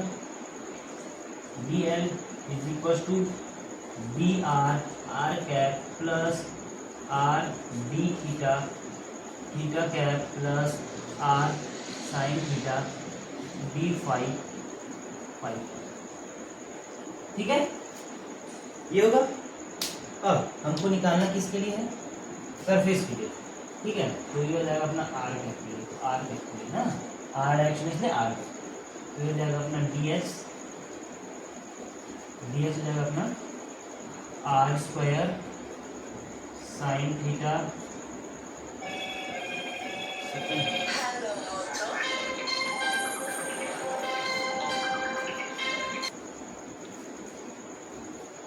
d L is equal to b r r cap plus r d theta theta cap plus r sine theta d phi phi, ठीक है, ये होगा। अब हमको निकालना किसके लिए है, सरफेस के लिए, ठीक है। तो ये हो जाएगा अपना आर कैप के लिए, तो आर कैप के लिए ना, आर डायरेक्शन इसलिए आर, तो ये हो जाएगा अपना डी एस हो जाएगा अपना r square sine theta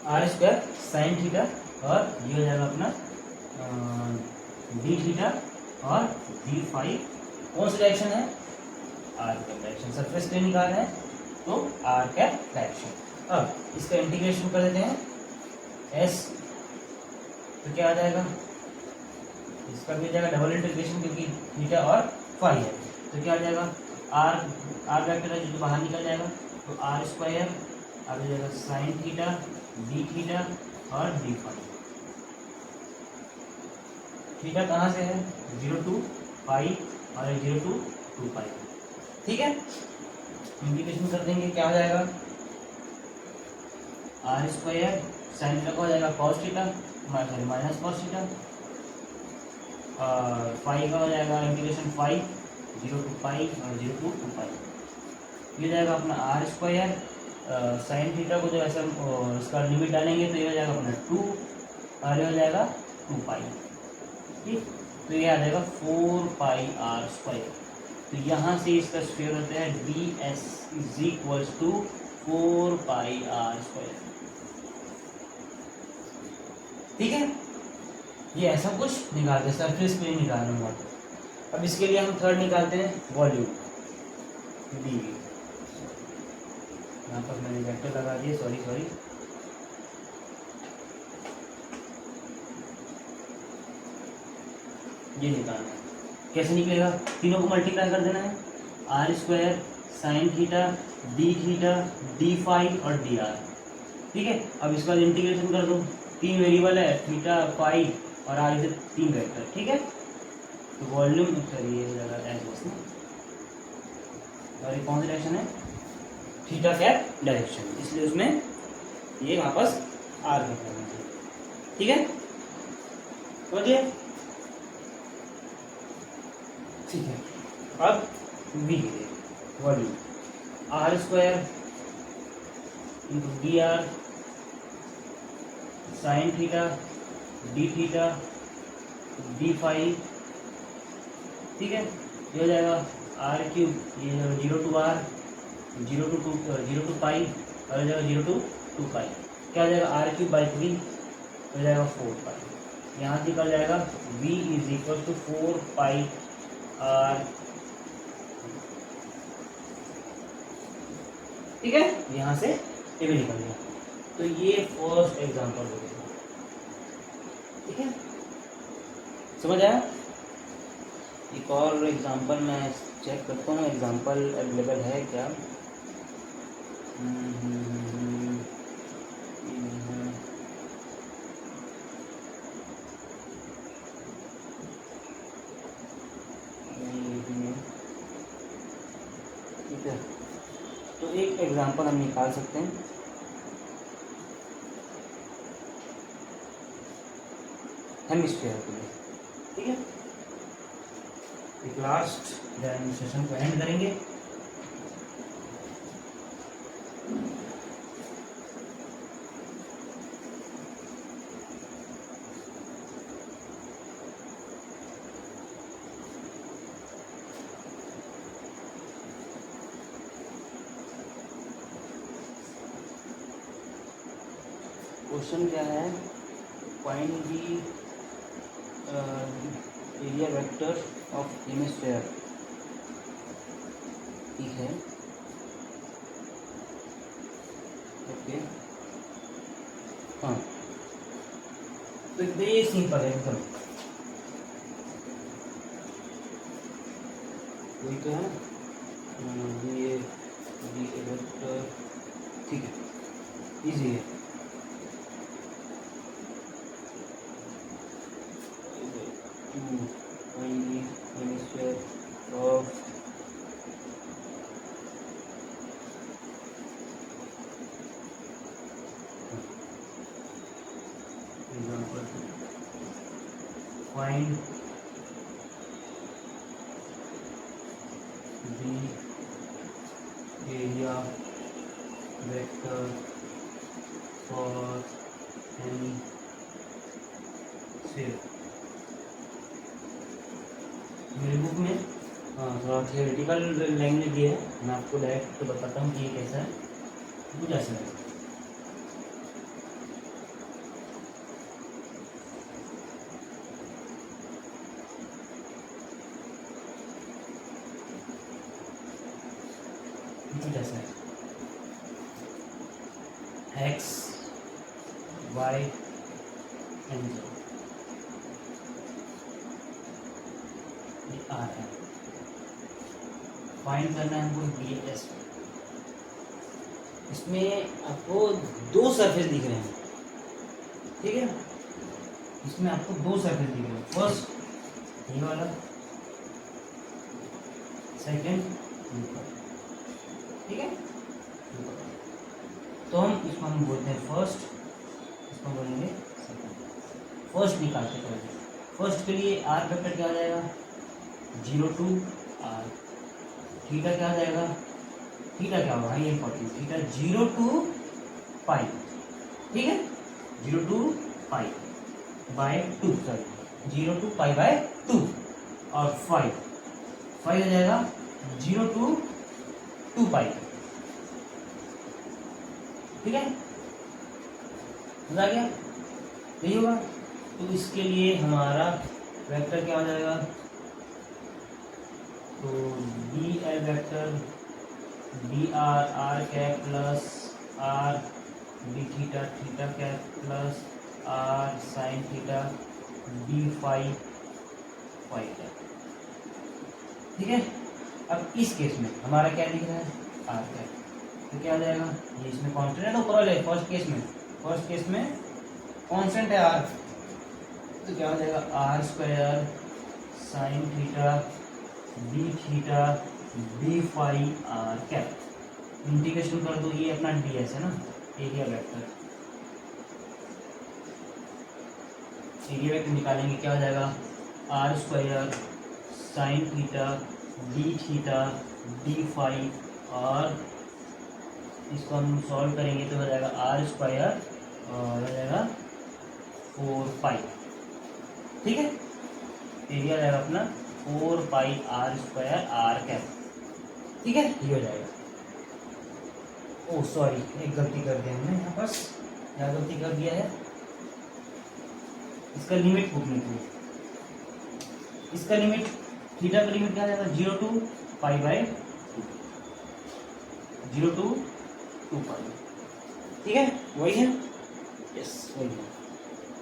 r square sine theta, और ये हो जाएगा अपना डी थीटा और डी फाई, कौन सा डायरेक्शन है आर कैप डायरेक्शन, सरफेस पे निकाल रहे हैं तो आर कैप डायरेक्शन। अब इसका इंटीग्रेशन कर देते हैं एस, तो क्या आ जाएगा, इसका भी हो जाएगा डबल इंटीग्रेशन, क्योंकि थीटा और फाई है, तो क्या आ जाएगा आर वेक्टर है जो बाहर निकल जाएगा, तो आर स्क्वायर आ जाएगा साइन थीटा डी थीटा और डी फाई। थीटा कहाँ से है 0 to पाई और 0 to 2 पाई, ठीक है। इंटीग्रेशन कर देंगे, क्या हो जाएगा आर स्क्वायर साइन थीटा का हो जाएगा cos theta minus cos theta, और फाई का हो जाएगा इंटीग्रेशन फाई 0 to पाई और 0 to 2 पाई। ये जाएगा अपना आर स्क्वायर साइन थीटा को जो ऐसा इसका लिमिट डालेंगे तो ये हो जाएगा अपना 2 और ये हो जाएगा 2 पाई, ठीक। तो ये आ जाएगा 4 पाई आर स्क्वायर। तो यहाँ से इसका स्क्वायर होता है d S is equal to 4 pi r square, ठीक है। ये ऐसा कुछ निकालते हैं, सरफेस पे निकालना हुआ। अब इसके लिए हम थर्ड निकालते हैं वॉल्यूम डी, यहाँ पर मैंने वेक्टर लगा दिए, सॉरी ये निकालना है, कैसे निकलेगा, तीनों को मल्टीप्लाई कर देना है, r square sine theta d phi और डी आर, ठीक है, अब इसका इंटीग्रेशन कर दो, 3 वेरिएबल है, थीटा फाई और आर से 3 वेक्टर, ठीक है। तो वॉल्यूम ये हो जाएगा एस बस ना, और ये कौन सी डायरेक्शन है, थीटा कैप डायरेक्शन, इसलिए उसमें ये वापस आर कैप लगना चाहिए, ठीक है, समझिए, ठीक है। अब v volume r square into d r sine theta d theta d phi, ठीक है, ये हो जाएगा आर क्यूब, ये 0 टू आर 0 टू पाई और हो जाएगा 0 टू 2 पाई, क्या हो जाएगा आर क्यूब बाई 3 हो जाएगा 4 पाई, यहाँ से निकल जाएगा v is equal to 4 pi r, ठीक है, यहाँ से ये भी निकल गया। तो ये फर्स्ट एग्जांपल हो गया, ठीक है, समझ आया। एक और एग्जांपल मैं चेक करता हूँ, एग्जांपल अवेलेबल है क्या। ठीक है, तो एक एग्जांपल हम निकाल सकते हैं, हेमिस्फीयर के लिए, ठीक है। एक लास्ट डेमोन्स्ट्रेशन को एंड करेंगे। क्वेश्चन क्या है, find the area vector of hemisphere, ठीक है, ओके, हाँ, तो ये सिंपल है एकदम, वही तो है ये वेक्टर, ठीक है, इजी है, hemisphere of example find the area vector for hemisphere. मेरे बुक में थोड़ा थियोरेटिकल लैंग्वेज दिया है, मैं आपको डायरेक्ट तो बताता हूँ कि ये कैसा है, कुछ ऐसा है। कुछ ऐसा है, एक्स वाई एंड जेड, ये आर है, फाइंड करना है हमको डी एस। इसमें आपको 2 सरफेस दिख रहे हैं, ठीक है, इसमें आपको 2 सरफेस दिख रहे हैं, फर्स्ट ये वाला, सेकंड, ठीक है, तो इसको हम बोलते हैं फर्स्ट, इसको बोलेंगे सेकंड। फर्स्ट निकालते हैं, फर्स्ट के लिए आर वेक्टर क्या आ जाएगा, 0 टू आर, थीटा क्या आ जाएगा, थीटा क्या होगा, ये इंपॉर्टेंट, थीटा 0 टू पाई, ठीक है, 0 to pi by 2, sorry 0 to pi by 2, और 5 हो जाएगा 0 टू 2 पाई, ठीक है, समझा गया, यही होगा। तो इसके लिए हमारा वेक्टर क्या हो जाएगा, तो d l vector d r r cap plus r d theta theta cap plus r sine theta d phi phi cap, ठीक है। अब इस केस में हमारा क्या दिख रहा है, आर कैप, तो क्या आ जाएगा, ये इसमें कांस्टेंट है ना ऊपर वाले फर्स्ट केस में कांस्टेंट है आर, तो क्या हो जाएगा r square sine theta d theta d phi r cap. Integration कर दो, ये अपना डी एस है ना, एरिया वेक्टर निकालेंगे, क्या हो जाएगा r square sine theta d phi, और इसको हम सॉल्व करेंगे तो हो जाएगा आर स्क्वायर और हो जाएगा 4 पाई, ठीक है। एरिया जाएगा अपना 4 pi r square are cap, ठीक है, ये हो जाएगा। ओह सॉरी, एक गलती कर दिया हमने यहाँ पर, क्या गलती कर दिया है, इसका लिमिट पूछने की, इसका लिमिट थीटा का लिमिट क्या जाएगा 0 to पाई बाय 0 to 2 पाई, ठीक है, वही है, यस वही है।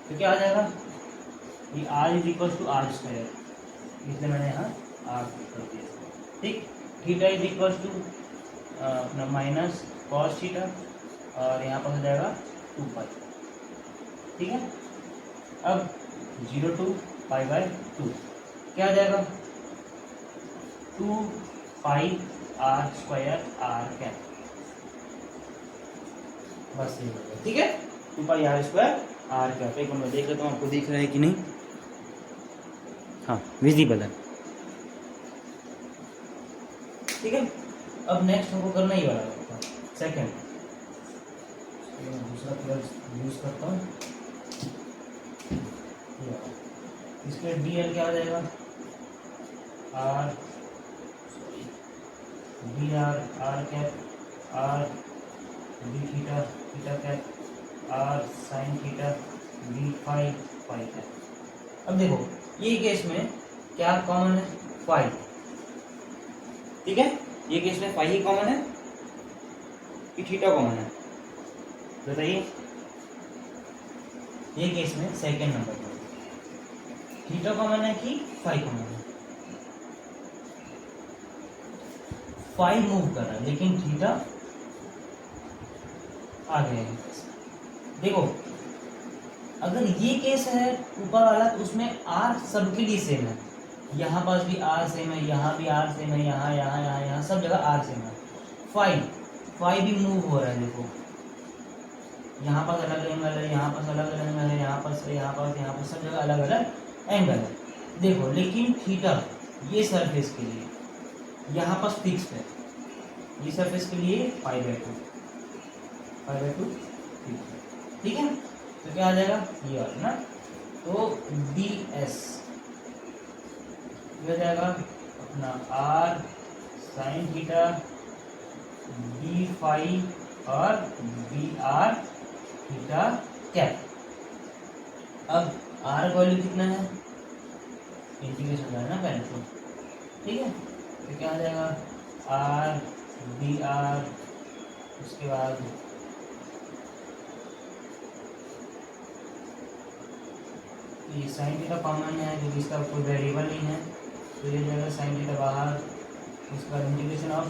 तो क्या आ जाएगा, ये r is equal to r square, इसलिए मैंने यहाँ आर कर दिया, ठीक। थीटा इज इक्वल टू अपना माइनस कॉस थीटा, और यहाँ पर हो जाएगा 2 पाई, ठीक है। अब 0 to पाई बाय 2 क्या आ जाएगा 2 पाई आर स्क्वायर आर कैप, बस ये हो गया, ठीक है, 2 पाई आर स्क्वायर आर कैप। एक मिनट देख लेता हूँ आपको दिख रहा है कि नहीं, हाँ विजिबल है, ठीक है। अब नेक्स्ट हमको करना ही वाला है सेकेंड, दूसरा कलर यूज करता हूँ, इसके डी एल क्या आ जाएगा r sorry d r r cap r d theta theta cap r sine theta d phi phi cap. अब देखो ये केस में क्या कॉमन है, फाई, ठीक है, ये केस में फाई ही कॉमन है कि थीटा कॉमन है, बताइए। ये केस में सेकेंड नंबर पर थीटा कॉमन है कि फाई कॉमन है, फाई मूव कर रहा है लेकिन थीटा आ गया है। देखो अगर ये केस है ऊपर वाला तो उसमें आर सबके लिए सेम है, यहाँ पास भी आर सेम है, यहाँ भी आर सेम है, यहाँ यहाँ यहाँ यहाँ सब जगह आर सेम है। फाई भी मूव हो रहा है, देखो यहाँ पास अलग एंगल है, यहाँ पास अलग अलग एंगल है, यहाँ पास सब जगह अलग अलग एंगल है, देखो। लेकिन थीटा ये सरफेस के लिए यहाँ पास फिक्स है, ये सरफेस के लिए पाई बाय 2 ठीक है। तो क्या आ जाएगा ये वाला ना, तो डी एस हो जाएगा अपना r sine theta d phi और बी आर थीटा कैप। अब आर का वैल्यू कितना है, इंटीग्रेशन करना है ना पहले तो, ठीक है। तो क्या आ जाएगा आर बी आर, उसके बाद ये साइन थीटा कॉमन है क्योंकि इसका कोई वेरिएबल नहीं है, तो ये जाएगा साइन थीटा बाहर, उसके बाद integration of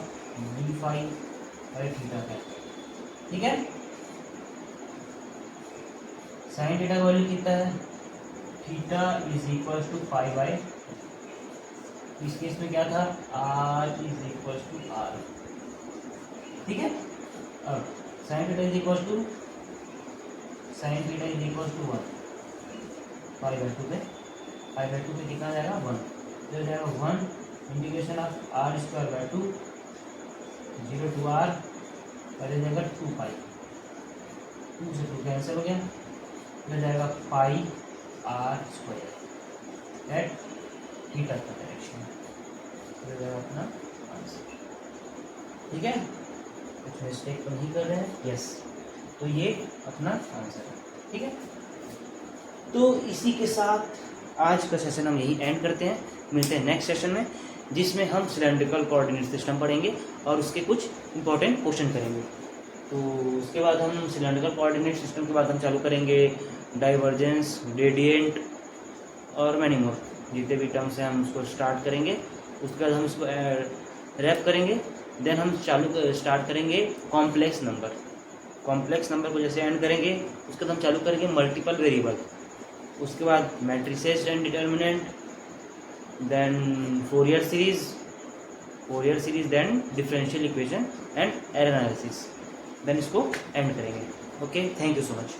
d phi by theta का, ठीक है। साइन थीटा का वैल्यू कितना है, theta is equal to pi by, इस केस में क्या था r is equal to r, ठीक है। अब sine theta is equal to 1 pi by 2 पे कितना आ जाएगा 1, तो हो जाएगा 1 integration of r square by 2 0 to r और हो जाएगा 2 पाई, 2 से 2 कैंसिल हो गया, हो जाएगा पाई आर स्क्वायर एट थीटा का डायरेक्शन, हो जाएगा अपना आंसर, ठीक है। कुछ मिस्टेक तो नहीं कर रहे हैं, यस, तो ये अपना आंसर है, ठीक है। तो इसी के साथ आज का सेशन हम यही एंड करते हैं, मिलते हैं नेक्स्ट सेशन में जिसमें हम सिलेंड्रिकल कोऑर्डिनेट सिस्टम पढ़ेंगे और उसके कुछ इंपॉर्टेंट क्वेश्चन करेंगे। तो उसके बाद हम सिलेंड्रिकल कोऑर्डिनेट सिस्टम के बाद हम चालू करेंगे डाइवर्जेंस, ग्रेडियंट और मैनी मोर, जितने भी टर्म्स हैं हम उसको स्टार्ट करेंगे। उसके बाद हम इसको रैप करेंगे देन हम स्टार्ट करेंगे कॉम्प्लेक्स नंबर। कॉम्प्लेक्स नंबर को जैसे एंड करेंगे उसके बाद हम चालू करेंगे मल्टीपल वेरिएबल, उसके बाद matrices and determinant, then Fourier series, then differential equation and error analysis, then इसको एंड करेंगे। Okay, thank you so much.